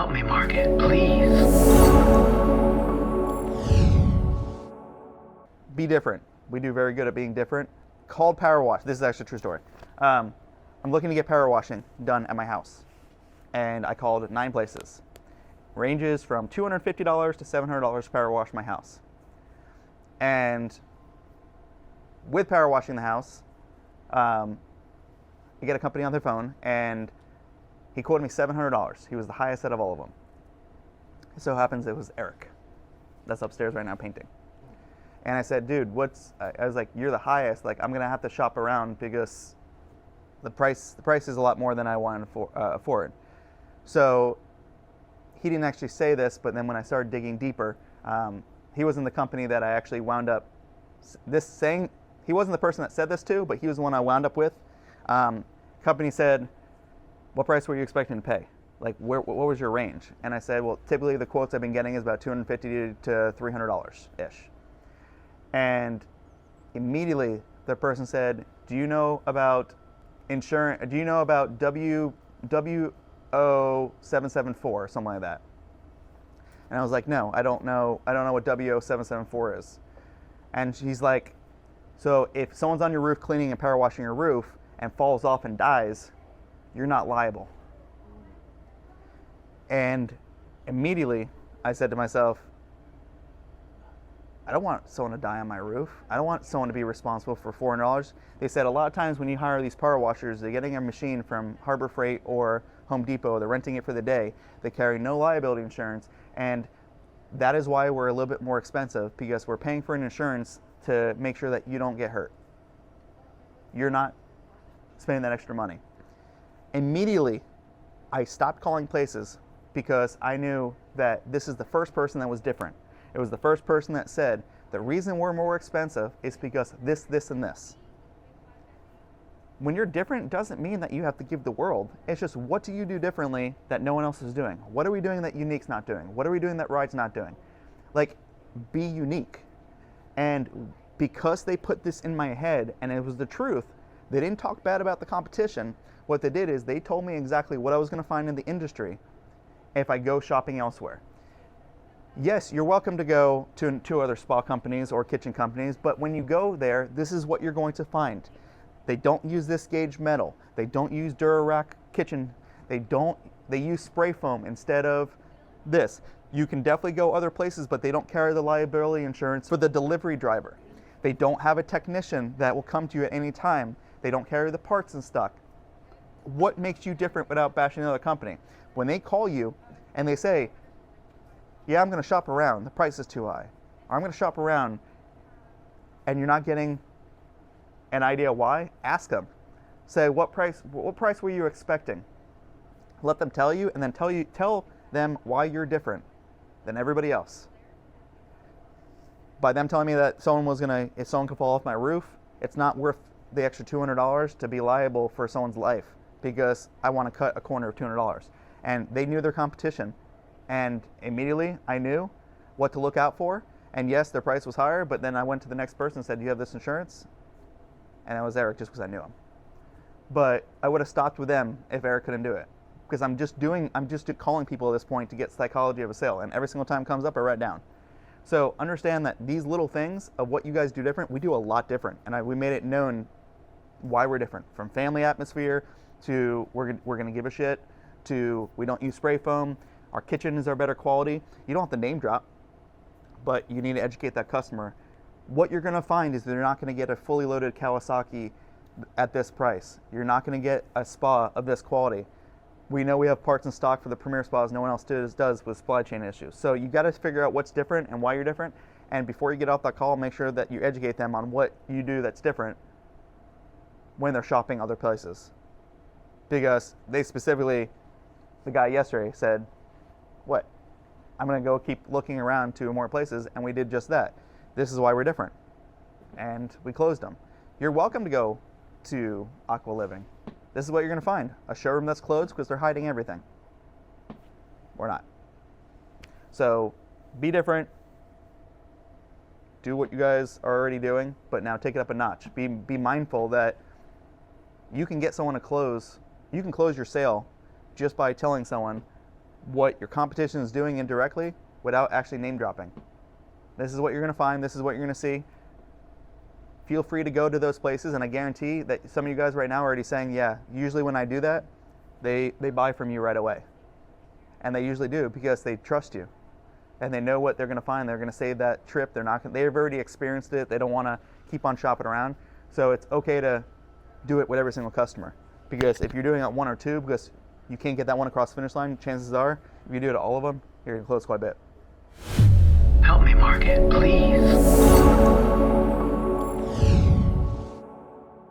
Help me market, please. Be different. We do very good at being different. Called power wash. This is actually a true story. I'm looking to get power washing done at my house, and I called 9 places. Ranges from $250 to $700 to power wash my house. And with power washing the house, I get a company on their phone, and he quoted me $700. He was the highest out of all of them. It so happens it was Eric. That's upstairs right now painting. And I said, dude, I was like, you're the highest. Like, I'm gonna have to shop around because the price is a lot more than I want to afford. So he didn't actually say this, but then when I started digging deeper, he was in the company that I actually wound up saying. He wasn't the person that said this to, but he was the one I wound up with. Company said, what price were you expecting to pay? Like, what was your range? And I said, well, typically the quotes I've been getting is about $250 to $300-ish. And immediately the person said, do you know about insurance? Do you know about WO774 or something like that? And I was like, no, I don't know what WO774 is. And she's like, so if someone's on your roof cleaning and power washing your roof and falls off and dies, you're not liable. And immediately I said to myself, I don't want someone to die on my roof. I don't want someone to be responsible for $400. They said a lot of times when you hire these power washers, they're getting a machine from Harbor Freight or Home Depot. They're renting it for the day. They carry no liability insurance. And that is why we're a little bit more expensive, because we're paying for an insurance to make sure that you don't get hurt. You're not spending that extra money. Immediately, I stopped calling places because I knew that this is the first person that was different. It was the first person that said, the reason we're more expensive is because this, this, and this. When you're different, doesn't mean that you have to give the world. It's just, what do you do differently that no one else is doing? What are we doing that Unique's not doing? What are we doing that Ride's not doing? Like, be unique. And because they put this in my head, and it was the truth, they didn't talk bad about the competition. What they did is they told me exactly what I was going to find in the industry if I go shopping elsewhere. Yes, you're welcome to go to 2 other spa companies or kitchen companies, but when you go there, this is what you're going to find. They don't use this gauge metal. They don't use Durarock kitchen. They use spray foam instead of this. You can definitely go other places, but they don't carry the liability insurance for the delivery driver. They don't have a technician that will come to you at any time. They don't carry the parts in stock. What makes you different without bashing another company? When they call you and they say, yeah, I'm going to shop around, the price is too high. Or I'm going to shop around, and you're not getting an idea why, ask them. Say, what price were you expecting? Let them tell you, and then tell them why you're different than everybody else. By them telling me that if someone could fall off my roof, it's not worth the extra $200 to be liable for someone's life, because I want to cut a corner of $200. And they knew their competition. And immediately I knew what to look out for. And yes, their price was higher, but then I went to the next person and said, do you have this insurance? And it was Eric, just because I knew him. But I would have stopped with them if Eric couldn't do it. Because I'm just calling people at this point to get psychology of a sale. And every single time it comes up, I write down. So understand that these little things of what you guys do different, we do a lot different. And we made it known why we're different. From family atmosphere to we're going to give a shit to we don't use spray foam. Our kitchen is our better quality. You don't have to name drop, but you need to educate that customer. What you're going to find is they're not going to get a fully loaded Kawasaki at this price. You're not going to get a spa of this quality. We know we have parts in stock for the premier spas no one else does with supply chain issues. So you got to figure out what's different and why you're different. And before you get off that call, make sure that you educate them on what you do that's different when they're shopping other places. Because they specifically, the guy yesterday said, what? I'm going to go keep looking around to more places, and we did just that. This is why we're different. And we closed them. You're welcome to go to Aqua Living. This is what you're going to find. A showroom that's closed because they're hiding everything. We're not. So be different. Do what you guys are already doing, but now take it up a notch. Be mindful that you can get someone to close. You can close your sale just by telling someone, what your competition is doing indirectly without actually name dropping. This is what you're going to find. This is what you're going to see. Feel free to go to those places, and I guarantee that some of you guys right now are already saying, yeah, usually when I do that, they buy from you right away. And they usually do because they trust you. And they know what they're going to find. They're going to save that trip. They've already experienced it. They don't want to keep on shopping around. So it's okay to do it with every single customer. Because if you're doing it one or two, because you can't get that one across the finish line, chances are, if you do it to all of them, you're going to close quite a bit. Help me market, please.